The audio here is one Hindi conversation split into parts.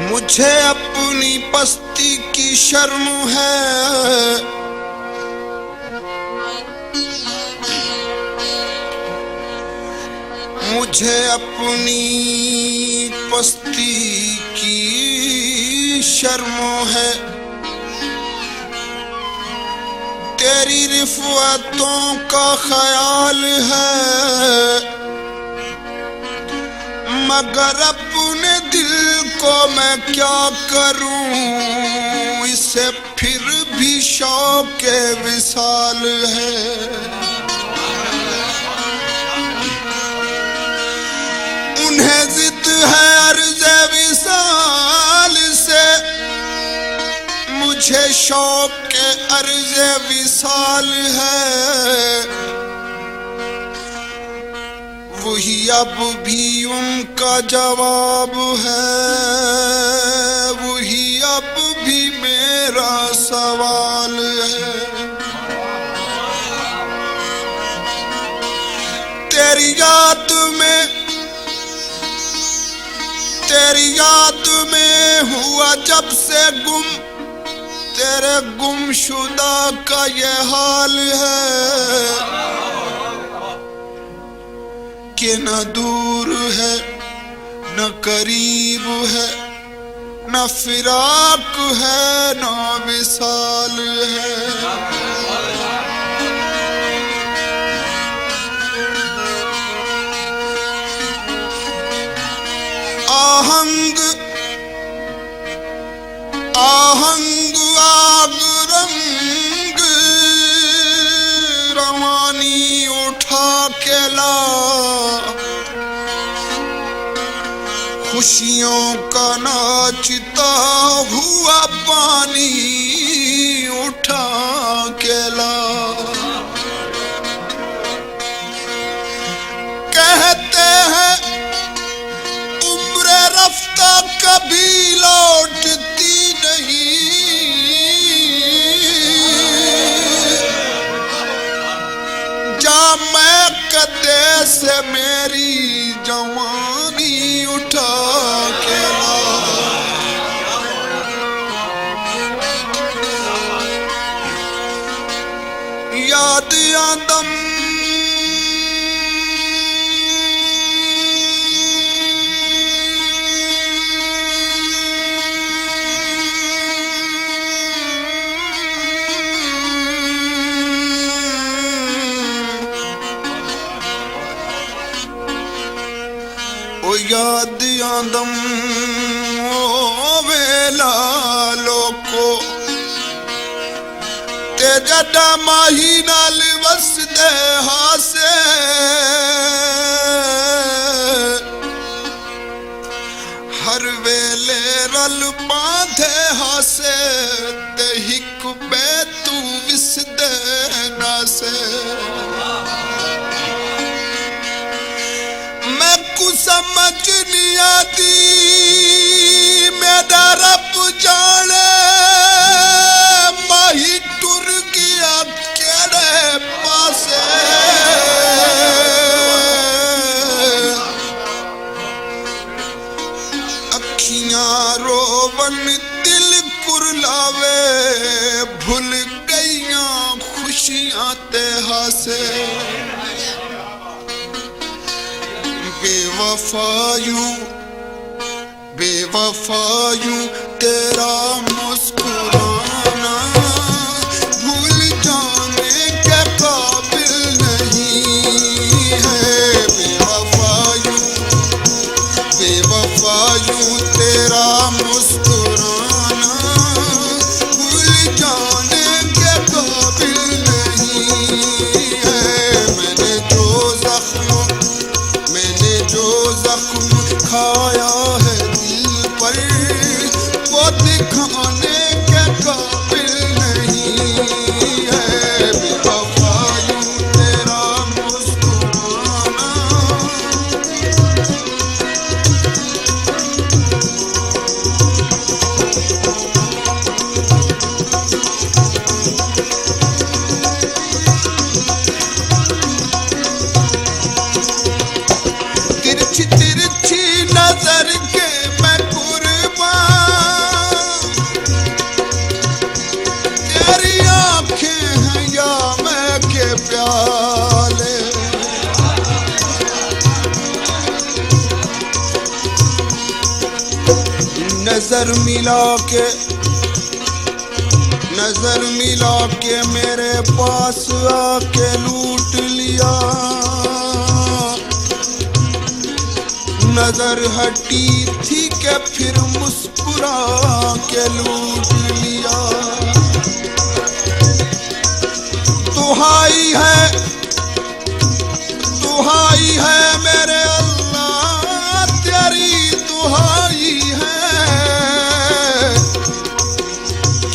मुझे अपनी पस्ती की शर्म है, मुझे अपनी पस्ती की शर्म है। तेरी रिफ़अतों का ख्याल है, मगर अपने दिल को मैं क्या करूं, इसे फिर भी शौक़े विसाल है। उन्हें जिद है अर्ज़े विसाल से, मुझे शौक़े अर्ज़े विसाल है। वही अब भी उनका जवाब है, वही अब भी मेरा सवाल है। तेरी याद में हुआ जब से गुम, तेरे गुमशुदा का ये हाल है कि न दूर है न करीब है, न फिराक है न विसाल है। आहंग आहंग आग रंग रवानी उठा के ला, खुशियों का नाचता हुआ पानी उठा के ला। कहते हैं उम्र रफ्ता कभी लौटती नहीं, जा मैं कदे से मेरी जवानी उठा के ला। याद आदम याद आदम ओ वेला लोको ते जड़ा माही नाल वसदे हासे, हर वेले रल पांधे हासे ते हिक बे तू विसदे नासे। समझ नहीं आती मेरा रब जाने, माही टुर गया केड़े पासे। अखियां रोवन दिल कुरलावे, भूल गईयां खुशियां ते हासे। बेवफायू तेरा मुस्कुराना भूल जाने के काबिल नहीं है। बेवफायू तेरा मुस्कुराना भूल जाने के काबिल नहीं है। मैंने जो जख्म खाया है दिल पर, वो दिखाने नजर मिला के मेरे पास आके लूट लिया। नजर हटी थी के फिर मुस्कुरा के लूट लिया। दुहाई है मेरे अल्लाह तेरी दुहाई है।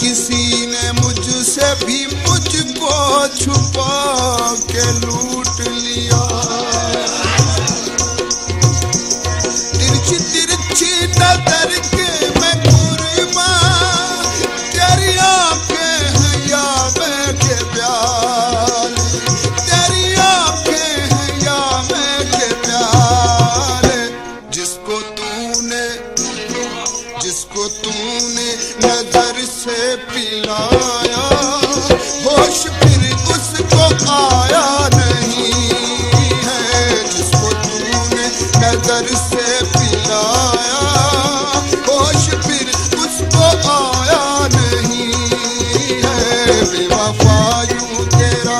किसी ने मुझसे भी मुझको छुपा के लूट लिया। तिरछी नजर के मैं कुर्बान, तेरी आंखें हैं या मैं के प्यार, तेरी आंखें हैं या मैं के प्यार। जिसको तूने नजर से पिलाया, होश फिर उसको आया नहीं है। जिसको तूने नजर से पिलाया, होश फिर उसको आया नहीं है। बेवफा यूं तेरा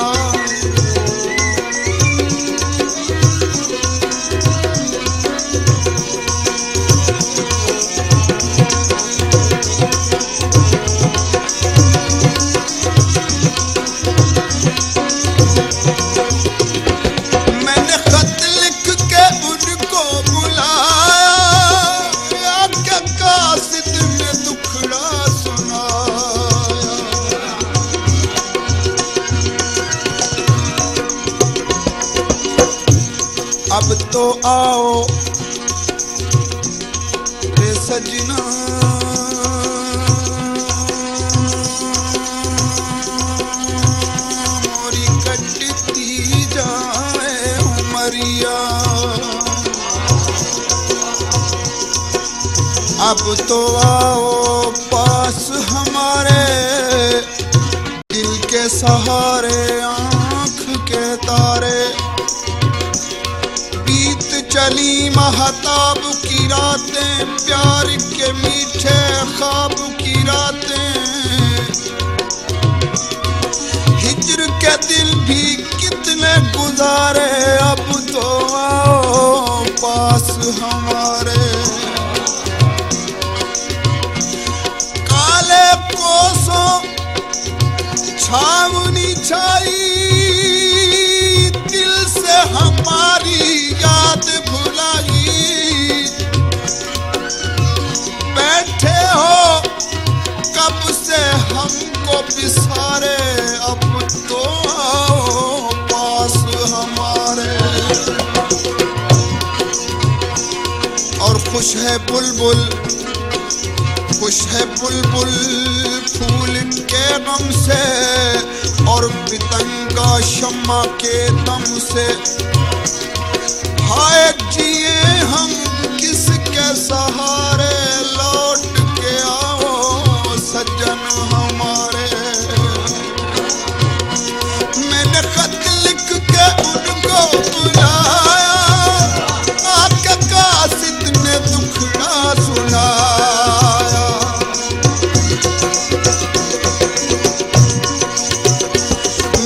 अब तो आओ रे सजना, मोरी कटती जाए उमरिया। अब तो आओ पास हमारे, दिल के सहारे आँख के तारे। चली महताब की रातें, प्यार के मीठे ख्वाब की रातें। हिज्र के दिल भी कितने गुजारे। अब तो आओ पास हमारे। काले कोसों छावनी छाई, दिल से हमारी याद भुलाई। बैठे हो कब से हमको बिसारे, अब तो आओ पास हमारे। और खुश है बुलबुल फूल के गम से, और पतंगा शम्मा के दम से। हाय जिए हम किसके सहारे, लौट के आओ सज्जन हमारे। मैंने खत लिख के उनको बुलाया, आपके कासिद ने दुखड़ा सुनाया।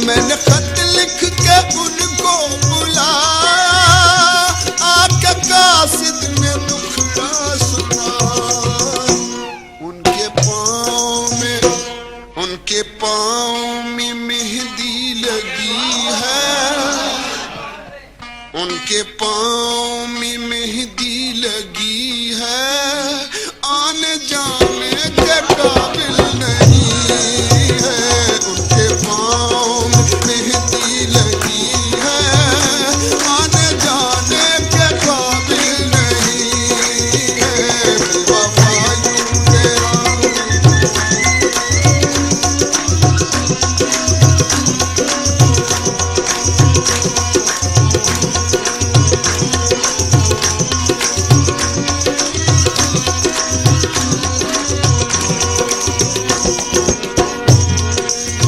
मैंने खत लिख के उनको बुलाया, कासिद ने दुखड़ा सुना। उनके पाँव में मेहंदी लगी है, उनके पाँव में मेहंदी लगी है। आने जाने के काबिल नहीं है। उनके पाँव में मेहंदी लगी है, आने जाने के काबिल नहीं है। बेवफा यूं तेरा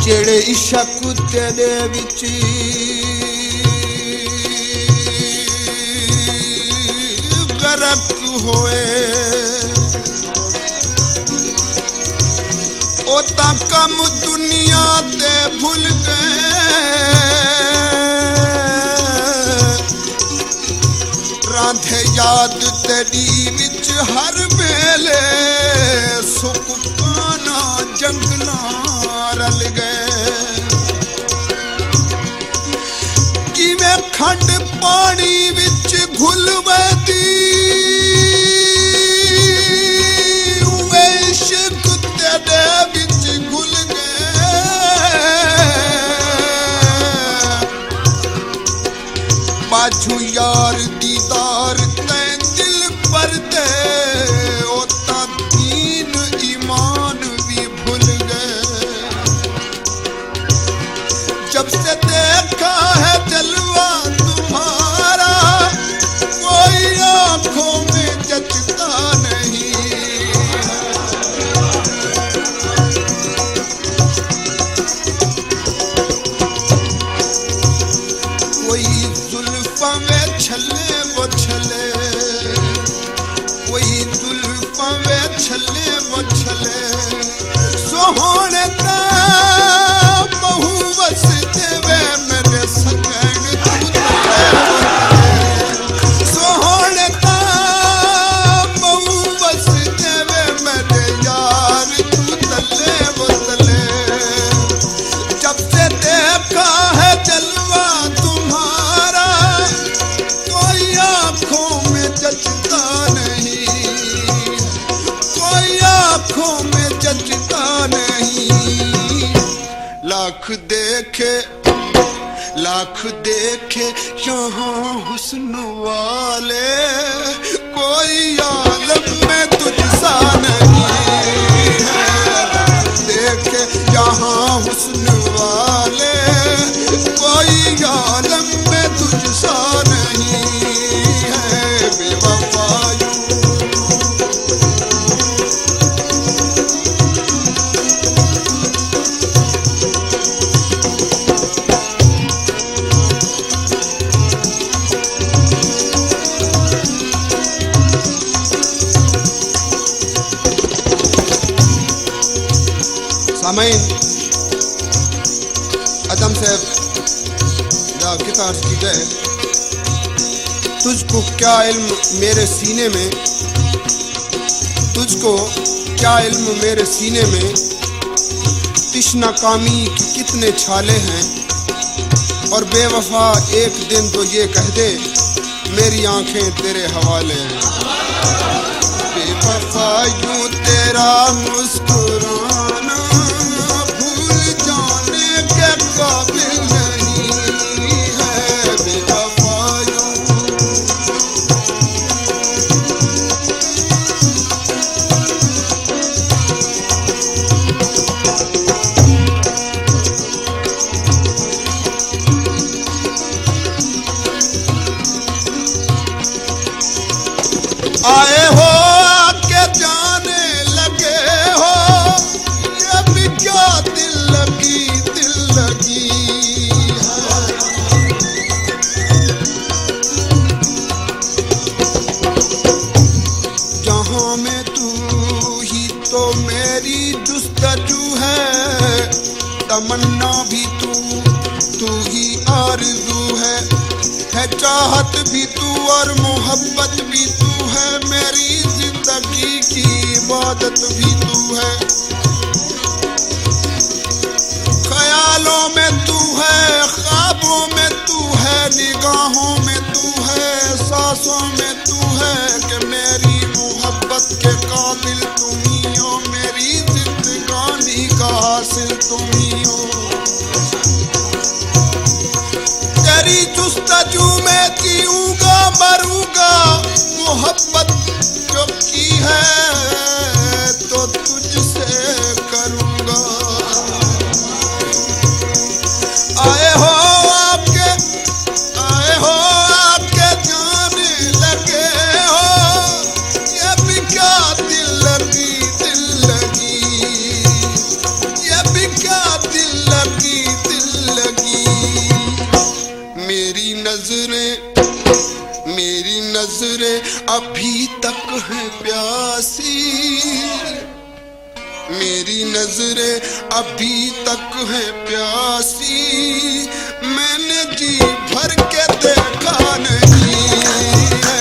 ਜਿਹੜੇ ਇਸ਼ਕ ਤੇਰੇ ਵਿੱਚ ਗਰਕ ਹੋਏ, ओ ता कम दुनिया ते भूल गए रांधे याद तेरी विच हर वेले सुख पाना जंगला रल गए किवें खंड पानी विच घुल वैदी बाजू यार दीदार ते दिल पर दे ओता दीन ईमान भी भूल गए जब से देखा है जलवा तुम्हारा कोई आंखों में जचता नहीं छले वो छले वही जुल्फां वे छले वो छले सोहने ता बहु बस देवे मेरे सकैन सोहने ता बहु बस देवे मेरे यार तू तले वो तले जब से देखा है जलवा तुम्हारा आँखों में जचता नहीं कोई आँखों में जचता नहीं लाख देखे यहाँ हुस्न वाले कोई आलम में तुझसा नहीं है देखे यहाँ हुस्न वाले कोई आलम में तुझसा नहीं सामईन अदम साहब कितना अर्ज की जाए तुझको क्या इल्म मेरे सीने में तुझको क्या इल्म मेरे सीने में तिश्ना कामी की कितने छाले हैं और बेवफा एक दिन तो ये कह दे मेरी आंखें तेरे हवाले हैं बेवफा यूं तेरा मुस्कुराना भूल जाने के काबिल नहीं है बेवफा आए हो के जाने लगे हो ये भी क्या दिल लगी है जहां में तू ही तो मेरी जुस्तजू है तमन्ना भी तू ही आरज़ू है चाहत भी तू और मोहब्बत भी तू है मेरी जिंदगी की इबादत भी तू है ख्यालों में तू है ख्वाबों में तू है निगाहों में तू है सांसों में तू है कि मेरी मोहब्बत के काबिल तुम ही हो मेरी जिंदगानी का हासिल तुम ही हो तेरी जुस्तजू में जीऊंगा मरूंगा मोहब्बत जो की है तो तुझसे नजरें अभी तक है प्यासी, मैंने जी भर के देखा नहीं है।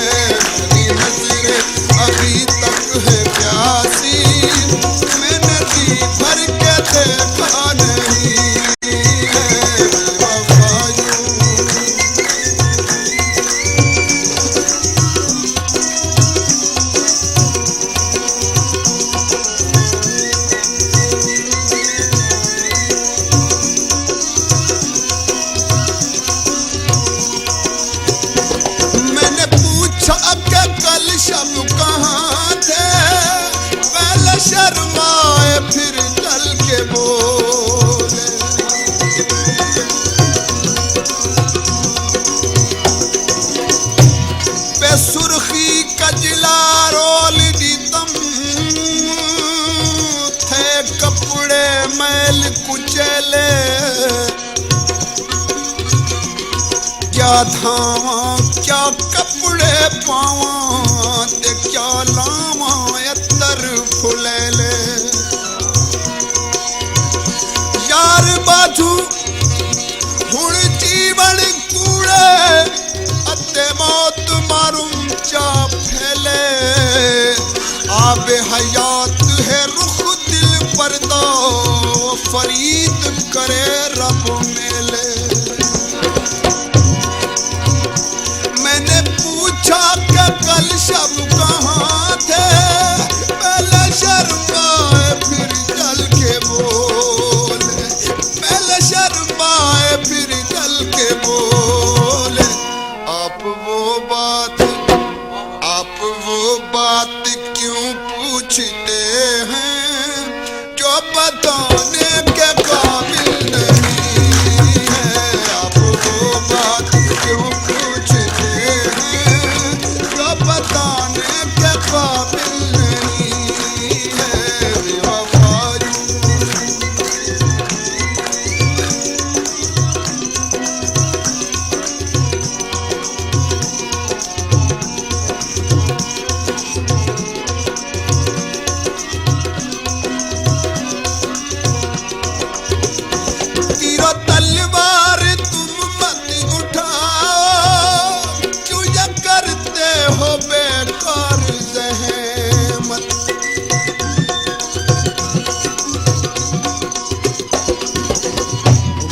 मेरी नजरें अभी तक है प्यासी, मैंने जी भर के देखा नहीं है। शब कहाँ थे, पहले शर्माए फिर चल के बोले। पे सुर्खी कजला रोल दी तम थे, कपड़े मैल कुचले क्या धावा क्या कपड़े पावा, क्या लावा अत्तर फुलेले। यार बाजू हुण जीवन कूड़े, अते मौत मारूं चा फैले। आबे हयात है रुख दिल पर्दा, फरीद करे रब मेले। मैंने पूछा कि कल शब कहाँ थे, पहले शर्माए फिर चल के बोले। पहले शर्माए फिर चल के बोले। आप वो बात क्यों पूछते हैं, जो बताने के काबिल नहीं है। आप वो बात क्यों पूछते हैं, जो बताने के काबिल नहीं है। बेवफाई तीरो तलवार तुम मत उठाओ, क्यों ये करते हो बेकार ज़हमत।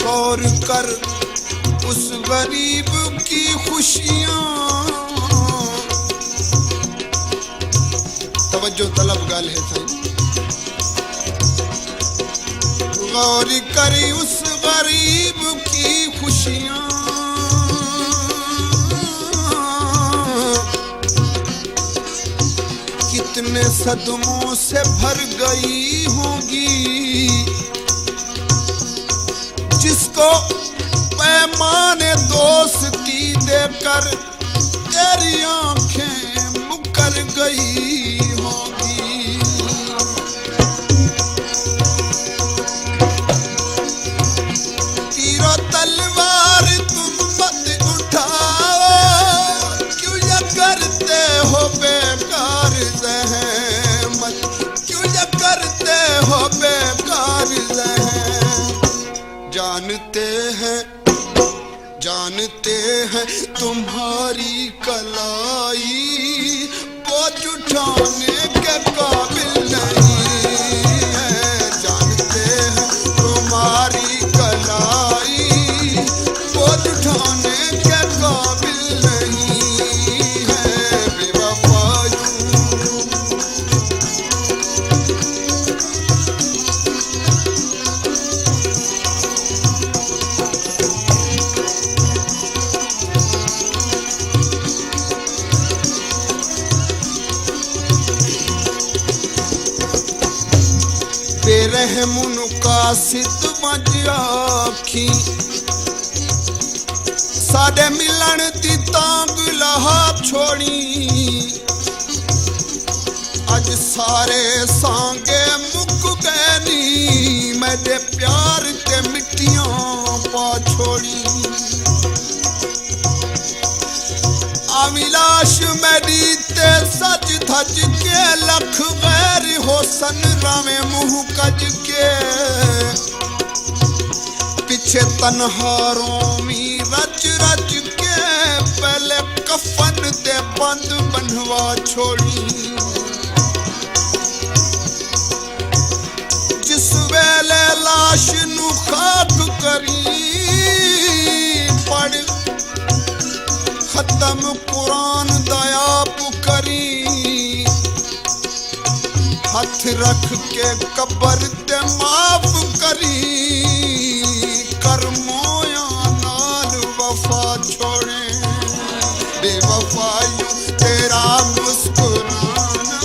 गौर कर उस गरीब की खुशियाँ, तवज्जो तलब गाल है साईं। गौर करी उस गरीब की खुशियाँ, कितने सदमों से भर गई होगी। जिसको पैमाने दोस्ती देकर तेरी आंखें मुकर गई होगी। तीरो तलवार तुम मत उठाओ, क्यों ये करते हो बेकार ज़हमत। क्यों ये करते हो बेकार ज़हमत। जानते हैं तुम्हारी कलाई, बोझ उठाने के काबिल नहीं है। जानते हैं तुम्हारी कलाई, बोझ उठाने के काबिल नहीं है। बेवफाई बेरहमुन का सित मज आखी, साडे मिलन दी तांग लहा छोड़ी। अज सारे सांगे मुक गए नी, मेरे प्यार ते मिट्टियां पा छोड़ी। अविलाश मेरी ते सच भज के लख गैर होसन रामे मुँह कज के पीछे तनहारों में रच रच के पहले कफन दे बंद बनवा छोड़ी जिस वेले लाश नु खाक करी पढ़ खत्म कुरान दया पुकरी हाथ रख के कब्र ते माफ करी कर्मोया नाल वफा छोड़े बेवफायू तेरा मुस्कुराना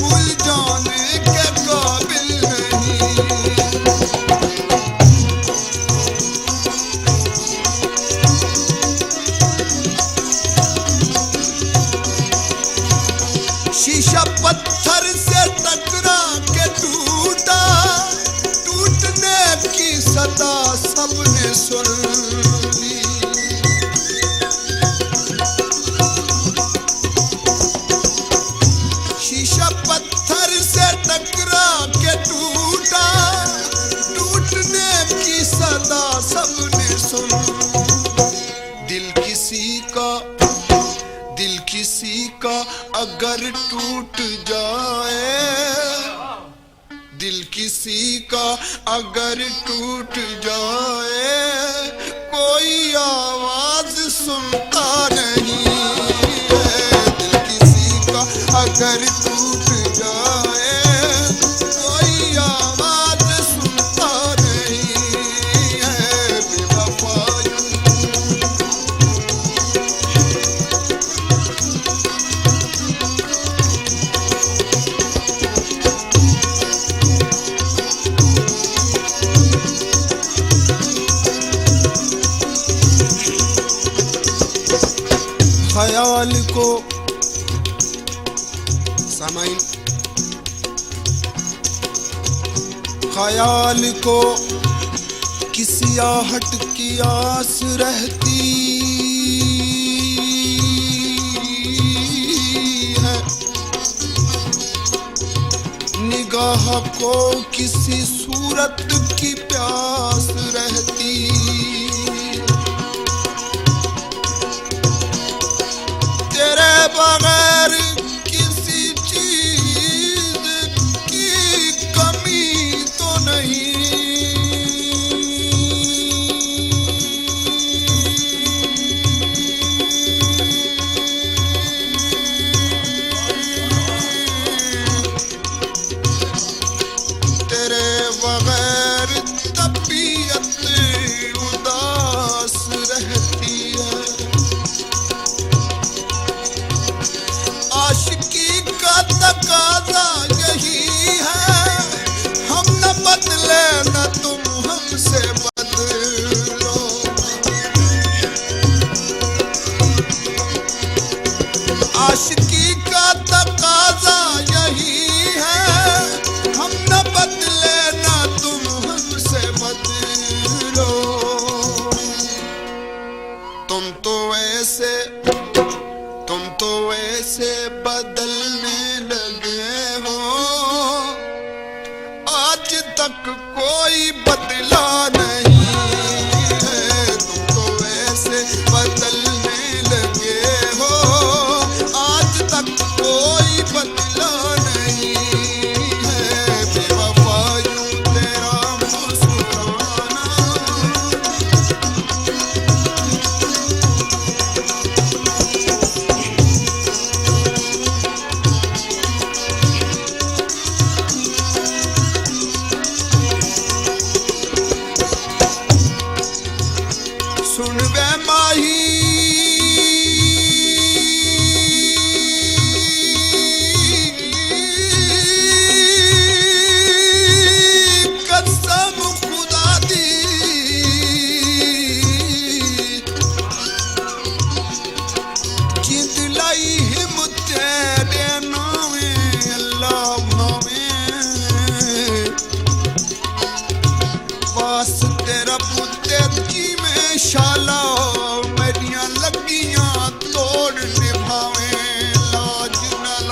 भूल जाने के काबिल नहीं। शीशा पत्थर से टकरा के टूटा टूटने की सदा सबने सुन ली शीशा पत्थर से टकरा के टूटा टूटने की सदा सबने सुन दिल किसी का अगर टूट जाए दिल किसी का अगर टूट जाए कोई आवाज सुनता नहीं है दिल किसी का अगर टूट जाए कोई आवाज सुनता नहीं है बेवफायू ख्याल को सामाइन ख्याल को किसी आहट की आस रहती है निगाह को किसी सूरत की प्यास रहती तेरे बगैर किसी चीज की कमी तो नहीं तेरे बगैर तबीयत उदास रहती है आशिकी का तकाजा यही है हम न बदले न तुम हमसे बदलो आशिकी का तकाजा यही है हम न बदले न तुम हमसे बदलो तुम तो ऐसे बदलने लगे हो आज तक कोई बदला नहीं है तुम तो ऐसे बदलने लगे हो आज तक कोई बदला नहीं है बेवफायू तेरा मुस्कुराना सुन वे माही कसम खुदा दी जिंद लाई हिम्मत तेरे नामे अल्लाह भावे पास तेरा पुत्र की में शाला मेरिया लगियां तोड़ निभावे लाज न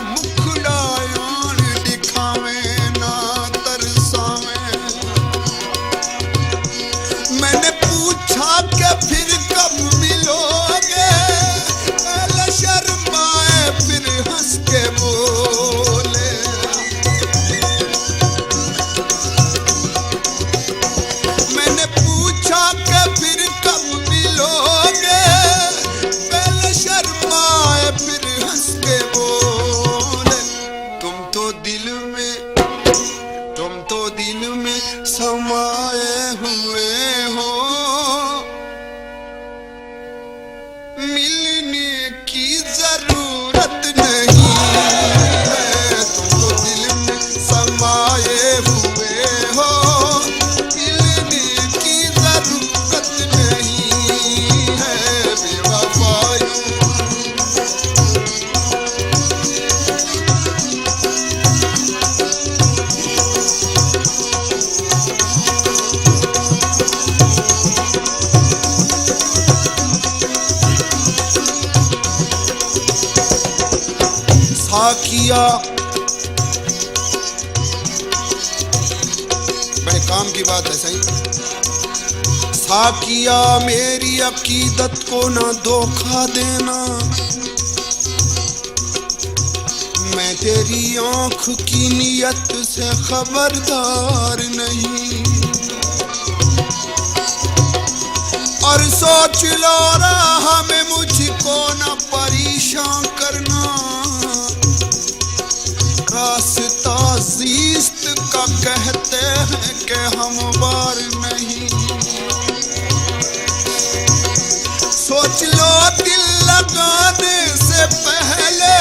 मुखड़ायान दिखावे ना तरसावे। मैंने पूछा कि फिर कब मिलोगे, पहले शर्माए फिर हंस के बोले। मैंने पूछा कि फिर कब मिलोगे, पहले शर्माए फिर हंस के बोले। तुम तो दिल में समाए हुए हो, मिलने की जरूरत नहीं है। तुम तो दिल में समाए हुए हो, मिलने की जरूरत नहीं है। बेवफायों साकिया, बड़े काम की बात है सही। साकिया मेरी अकीदत को ना धोखा देना, मैं तेरी आंख की नियत से खबरदार नहीं। और सोच लो राह में मुझको ना परेशान करना, रास्ता जीस्त का कहते हैं कि हमवार नहीं। सोच लो दिल लगाने से पहले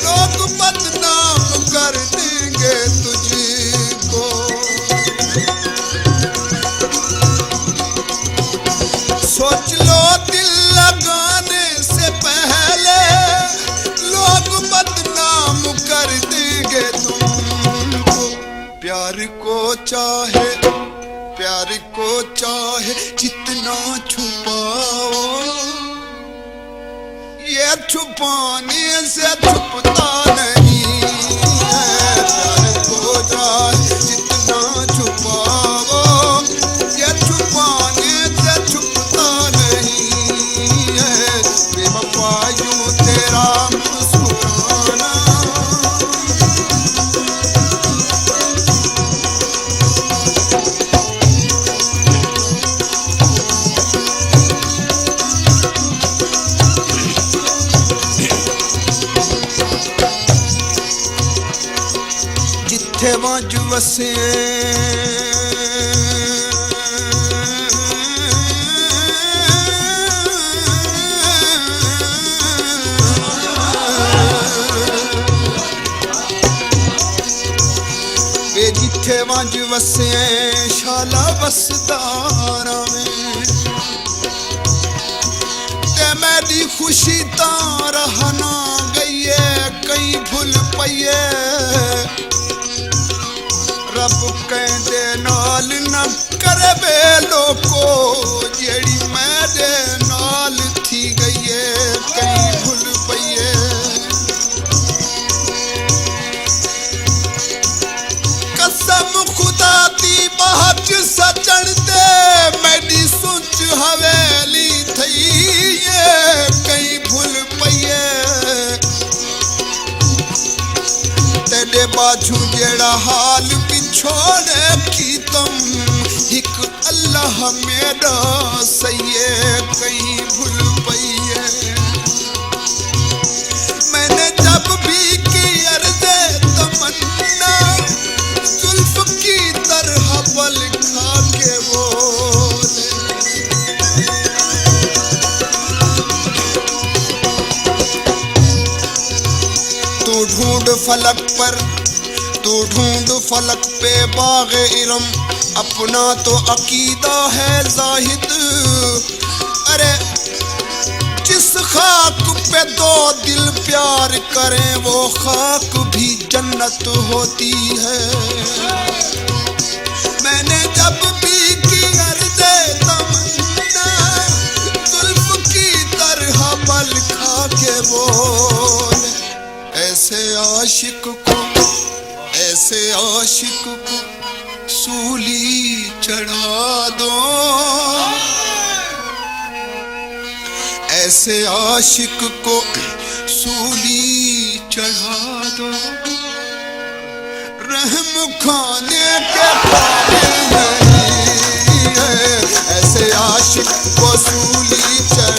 लोग बदनाम कर देंगे तुझको। सोच लो दिल लगाने से पहले लोग बदनाम कर देंगे तुमको। प्यार को चाहे जितना छुपाओ, ये छुपाने से छुपता नहीं है। प्यार को चाहे जितना छुपाओ, ये छुपाने से छुपता नहीं है। बेवफायों तेरा मुस्कुराना, जिथे वंज वसे वे, जिथे वंज वसे शाला बसदारा में, ते मेरी खुशी तां रहना गई है कई भुल पईए। रब कहंदे नाल न करबे लोको, जेड़ी मेरे नाल थी गई है कई भुल पईए। कसम खुदा दी बाज सजण दे, मेरी सुच हवेली थई है कई भुल पईए। तेरे बाजू जेड़ा हाल पिछोड़े की तुम, एक अल्लाह मेरा सही है कई भूल पईए। मैंने जब भी की अर्ज़े तमन्ना, जुल्फ की तरह पल खा के बोले। तू ढूंढ फलक पे बाग़े इरम, अपना तो अकीदा है जाहिद। अरे जिस खाक पे दो दिल प्यार करें, वो खाक भी जन्नत होती है। मैंने जब भी की अर्ज़े तमन्ना, जुल्फ की तरह पल खा के बोले। ऐसे आशिक को सूली चढ़ा दो, ऐसे आशिक को सूली चढ़ा दो। रहम खाने के काबिल नहीं है, ऐसे आशिक को सूली चढ़ा